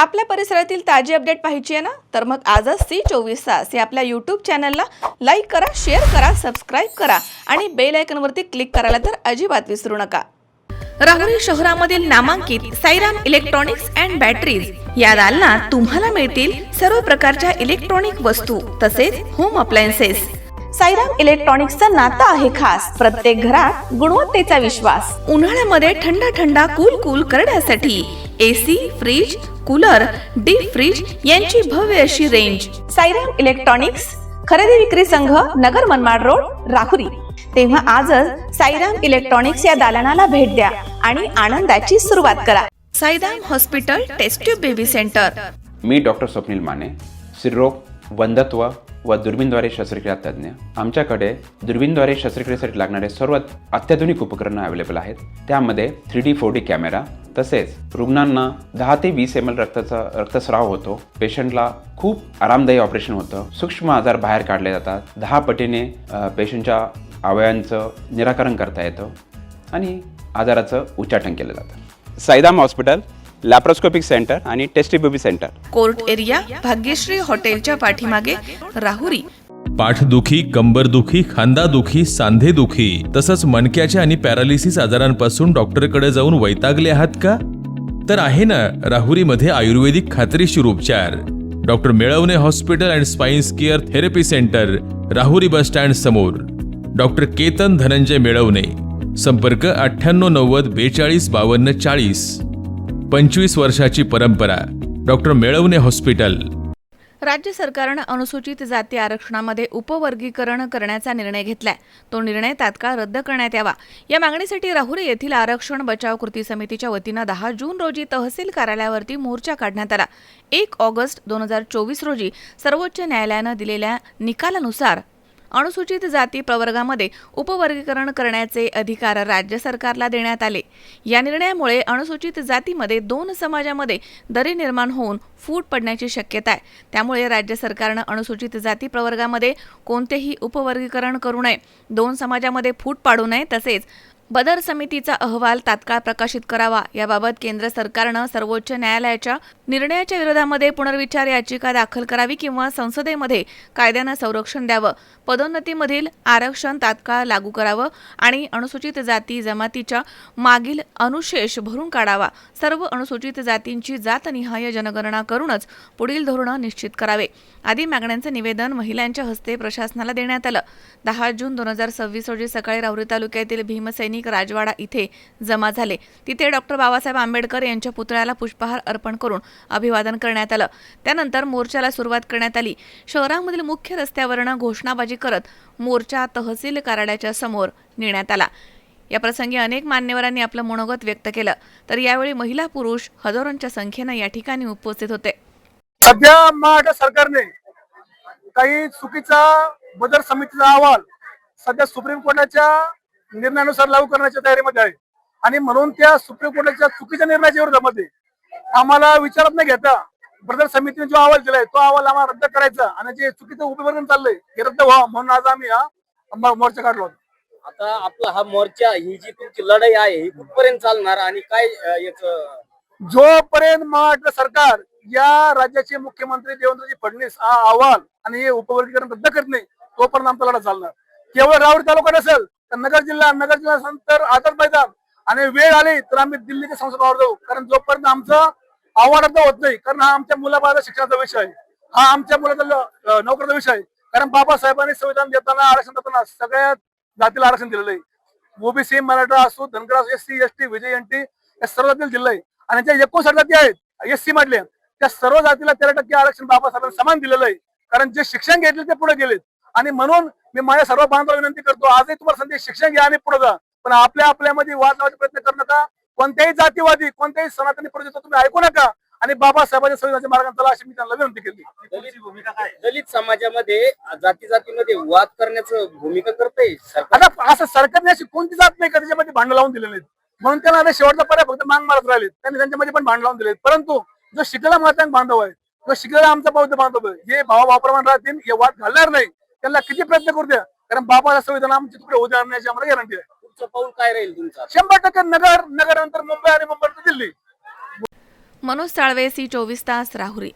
आपल्या परिसरातील ताजी अपडेट पाहिजे आहे ना, तर मग आजच C24 तास या आपल्या यूट्यूब चॅनलला लाईक करा, शेअर करा, सबस्क्राईब करा आणि बेल आयकॉनवरती क्लिक करायला तर अजिबात विसरू नका. राहुरी शहरामधील नामांकित साईराम इलेक्ट्रॉनिक्स अँड बॅटरीज या दालनात तुम्हाला मिळतील सर्व प्रकारच्या इलेक्ट्रॉनिक वस्तू तसेच होम अप्लायन्सेस. साईराम इलेक्ट्रॉनिक्सचं नातं आहे खास. प्रत्येक घरात गुणवत्तेचा विश्वास. उन्हाळ्यामध्ये थंड थंड कूल करण्यासाठी AC, fridge, cooler, deep freeze यांची भव्य अशी रेंज. साईराम इलेक्ट्रॉनिक्स खरेदी विक्री संघ, नगर मनमाड रोड, राहुरी. तेव्हा आजच साईराम इलेक्ट्रॉनिक्स या दालनाला भेट द्या आणि आनंदाची सुरुवात करा. Sairam hospital test tube baby centre. मी डॉक्टर स्वप्नील माने, स्त्रीरोग, वंध्यत्व व दुर्बीणद्वारे शस्त्रक्रिया तज्ज्ञ. आमच्याकडे दुर्बीणद्वारे शस्त्रक्रियेसाठी लागणारे सर्व अत्याधुनिक उपकरणं अवेलेबल आहेत. त्यामध्ये 3D 4D कॅमेरा, तसेच रुग्णांना 10 ते 20 ml रक्तस्राव होतो. पेशंटला खूप आरामदायी ऑपरेशन होतं. सूक्ष्म आजार बाहेर काढले जातात. 10 पटीने पेशंटच्या अवयवांचं निराकरण करता येतं आणि आजाराचं उच्चाटन केलं जातं. साईराम हॉस्पिटल, लॅप्रोस्कोपिक सेंटर आणि test baby centre, court area, Bhagyashree हॉटेलच्या पाठीमागे, राहुरी. पाठदुखी, कंबरदुखी, खांदादुखी, सांधेदुखी तसंच मणक्याच्या आणि पॅरालिसिस आजारांपासून डॉक्टरकडे जाऊन वैतागले आहात का? तर आहे ना राहुरीमध्ये आयुर्वेदिक खात्रीशीर उपचार. Doctor Melavane hospital and spines care therapy centre, Rahuri bus stand समोर. डॉक्टर केतन धनंजय मेळवणे. संपर्क 9890 42 52 40. 25 वर्षाची परंपरा. Doctor Melavane hospital. राज्य सरकारनं अनुसूचित जाती आरक्षणामध्ये उपवर्गीकरण करण्याचा निर्णय घेतलाय. तो निर्णय तात्काळ रद्द करण्यात यावा या मागणीसाठी राहुरी येथील आरक्षण बचाव कृती समितीच्या वतीनं 10 जून रोजी तहसील कार्यालयावरती मोर्चा काढण्यात आला. 1 ऑगस्ट 2024 रोजी सर्वोच्च न्यायालयानं दिलेल्या निकालानुसार अनुसूचित जाती प्रवर्गामध्ये उपवर्गीकरण करण्याचे अधिकार राज्य सरकारला देण्यात आले. या निर्णयामुळे अनुसूचित जातीमध्ये 2 समाजामध्ये दरी निर्माण होऊन फूट पडण्याची शक्यता आहे. त्यामुळे राज्य सरकारनं अनुसूचित जाती प्रवर्गामध्ये कोणतेही उपवर्गीकरण करू नये, 2 समाजामध्ये फूट पाडू नये, तसेच बदर समितीचा अहवाल तात्काळ प्रकाशित करावा. याबाबत केंद्र सरकारनं सर्वोच्च न्यायालयाच्या निर्णयाच्या विरोधामध्ये पुनर्विचार याचिका दाखल करावी किंवा संसदेमध्ये कायद्यानं संरक्षण द्यावं. पदोन्नतीमधील आरक्षण तात्काळ लागू करावं आणि अनुसूचित जाती जमातीच्या मागील अनुशेष भरून काढावा. सर्व अनुसूचित जातींची जातनिहाय जनगणना करूनच पुढील धोरण निश्चित करावे आदी मागण्यांचं निवेदन महिलांच्या हस्ते प्रशासनाला देण्यात आलं. 10 जून 2026 रोजी सकाळी राहुरी तालुक्यातील भीमसैनिक राजवाडा इथे जमा झाले. तिथे डॉक्टर बाबासाहेब आंबेडकर यांच्या पुतळ्याला पुष्पहार अर्पण करून अभिवादन करण्यात आलं. त्यानंतर मोर्चाला सुरुवात करण्यात आली. शहरामधील मुख्य रस्त्यावरनं घोषणाबाजी करत मोर्चा तहसील कार्यालयाच्या समोर नेण्यात आला. या प्रसंगी अनेक मान्यवरांनी आपलं मनोगत व्यक्त केलं. तर यावेळी महिला पुरुष हजारोंच्या संख्येनं या ठिकाणी उपस्थित होते. सध्या महाराष्ट्र सरकारने काही चुकीचा बदर समितीचा अहवाल सध्या सुप्रीम कोर्टाच्या निर्णयानुसार लागू करण्याच्या तयारीमध्ये आहे आणि म्हणून त्या सुप्रीम कोर्टाच्या चुकीच्या निर्णयाच्या विरोधामध्ये आम्हाला विचारात न घेता बदर समितीने जो अहवाल दिलाय तो अहवाल आम्हाला रद्द करायचा आणि जे चुकीचं उपवर्गन चाललंय हे रद्द व्हावं म्हणून आज आम्ही हा मोर्चा काढलो. आता आपला हा मोर्चा, ही जी तुमची लढाई आहे ही कुठपर्यंत चालणार आणि काय जोपर्यंत महाराष्ट्र सरकार या राज्याचे मुख्यमंत्री देवेंद्रजी फडणवीस हा अहवाल आणि हे उपवर्गीकरण रद्द करत नाही तोपर्यंत आमचा लढा चालणार. केवळ राहुरी तालुका नसेल तर नगर जिल्हा नंतर आझाद मैदान आणि वेळ आली तर आम्ही दिल्लीच्या संसदेवर जाऊ. कारण जोपर्यंत आमचा अहवाल रद्द होत नाही, कारण हा आमच्या मुलाबाळाचा शिक्षणाचा विषय आहे, हा आमच्या मुलाचा नोकरीचा विषय आहे. कारण बाबासाहेबांनी संविधान देताना, आरक्षण देताना सगळ्या जातीला आरक्षण दिलेलं आहे. ओबीसी, मराठा असो, धनगर असो, SC, ST, VJ-NT या सर्व जातीला दिलं आहे आणि ज्या 59 जाती आहेत SC मधल्या त्या सर्व जातीला 13% आरक्षण बाबासाहेबांनी समान दिलेलं आहे. कारण जे शिक्षण घेतले ते पुढे गेलेत आणि म्हणून मी माझ्या सर्व बांधवांना विनंती करतो, आजही तुम्हाला संधी शिक्षण घ्या आणि पुढे जा, पण आपल्यामध्ये वाद लावायचा प्रयत्न करू नका. कोणत्याही जातीवादी, कोणत्याही सनातनी प्रजेचा तुम्ही ऐकू नका आणि बाबासाहेबांच्या संविधानाच्या मार्गाने चला अशी मी त्यांना विनंती केली. दलित समाजामध्ये जातीमध्ये वाद करण्याचं भूमिका करते आता असं सरकारने अशी कोणती जात नाही का त्याच्यामध्ये भांडण लावून दिलेले आहेत, म्हणून त्यांना आता शेवटचा पर्याय फक्त मांग मारत राहिले. त्यांनी त्यांच्यामध्ये पण भांडण लावून दिले. परंतु जो शिकलेला महात्मा बांधव आहे, जो शिकलेला आमचा बौद्ध बांधव आहे, हे भावाप्रमाणे राहतील, हे वाद घालणार नाही. त्यांना किती प्रयत्न करू द्या, कारण बाबाच्या संविधान आमची तुकडे उद्या आणण्याची आम्हाला गॅरंटी आहे. पुढचं पाऊल काय राहील तुमचं? 100% नगर नंतर मुंबई आणि मुंबई दिल्ली. मनोज साळवे, सी 24 तास, राहुरी.